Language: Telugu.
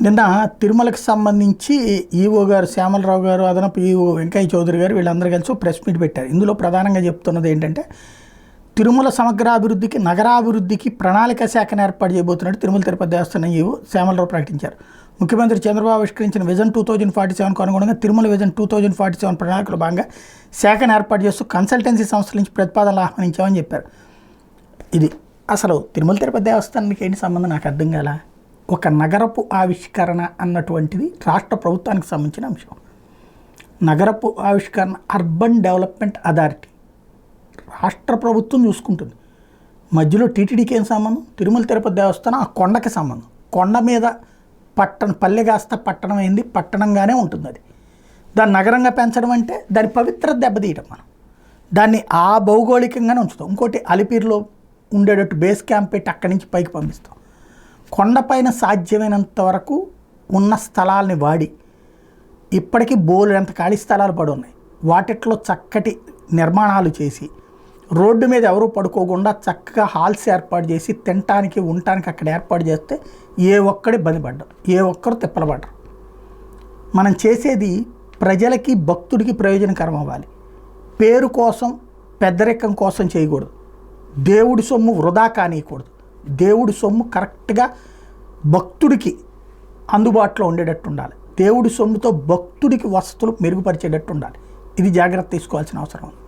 నిన్న తిరుమలకు సంబంధించి ఈవో గారు శ్యామలరావు గారు, అదనపు ఈవో వెంకయ్య చౌదరి గారు వీళ్ళందరూ కలిసి ప్రెస్ మీట్ పెట్టారు. ఇందులో ప్రధానంగా చెప్తున్నది ఏంటంటే తిరుమల సమగ్రాభివృద్ధికి, నగరాభివృద్ధికి ప్రణాళిక శాఖను ఏర్పాటు చేయబోతున్నట్టు తిరుమల తిరుపతి దేవస్థానం ఈవో శ్యామలరావు ప్రకటించారు. ముఖ్యమంత్రి చంద్రబాబు ఆవిష్కరించిన విజన్ 2047కు అనుగుణంగా తిరుమల విజన్ 2047 ప్రణాళికలో భాగంగా శాఖను ఏర్పాటు చేస్తూ కన్సల్టెన్సీ సంస్థల నుంచి ప్రతిపాదనలు ఆహ్వానించామని చెప్పారు. ఇది అసలు తిరుమల తిరుపతి దేవస్థానానికి ఏంటి సంబంధం నాకు అర్థం కాల. ఒక నగరపు ఆవిష్కరణ అన్నటువంటిది రాష్ట్ర ప్రభుత్వానికి సంబంధించిన అంశం. నగరపు ఆవిష్కరణ అర్బన్ డెవలప్మెంట్ అథారిటీ రాష్ట్ర ప్రభుత్వం చూసుకుంటుంది. మధ్యలో టీటీడీకి ఏం సంబంధం? తిరుమల తిరుపతి దేవస్థానం ఆ కొండకి సంబంధం. కొండ మీద పల్లె కాస్త పట్టణం అయింది, పట్టణంగానే ఉంటుంది. అది దాన్ని నగరంగా పెంచడం అంటే దాని పవిత్రత దెబ్బతీయటం. మనం దాన్ని ఆ భౌగోళికంగానే ఉంచుతాం. ఇంకోటి అలిపిరిలో ఉండేటట్టు బేస్ క్యాంప్ పెట్టి అక్కడి నుంచి పైకి పంపిస్తాం. కొండపైన సాధ్యమైనంత వరకు ఉన్న స్థలాల్ని వాడి ఇప్పటికీ ఎంత ఖాళీ స్థలాలు పడి ఉన్నాయి, వాటిట్లో చక్కటి నిర్మాణాలు చేసి రోడ్డు మీద ఎవరూ పడుకోకుండా చక్కగా హాల్స్ ఏర్పాటు చేసి తినటానికి ఉండటానికి అక్కడ ఏర్పాటు చేస్తే ఏ ఒక్కడి బదిపడ్డారు, ఏ ఒక్కరు తిప్పలపడ్డరు. మనం చేసేది ప్రజలకి భక్తుడికి ప్రయోజనకరం అవ్వాలి. పేరు కోసం పెద్దరికం కోసం చేయకూడదు. దేవుడి సొమ్ము వృధా కానీయకూడదు. దేవుడి సొమ్ము కరెక్ట్గా భక్తుడికి అందుబాటులో ఉండేటట్టు ఉండాలి. దేవుడి సొమ్ముతో భక్తుడికి వసతులు మెరుగుపరిచేటట్టు ఉండాలి. ఇది జాగ్రత్త తీసుకోవాల్సిన అవసరం ఉంది.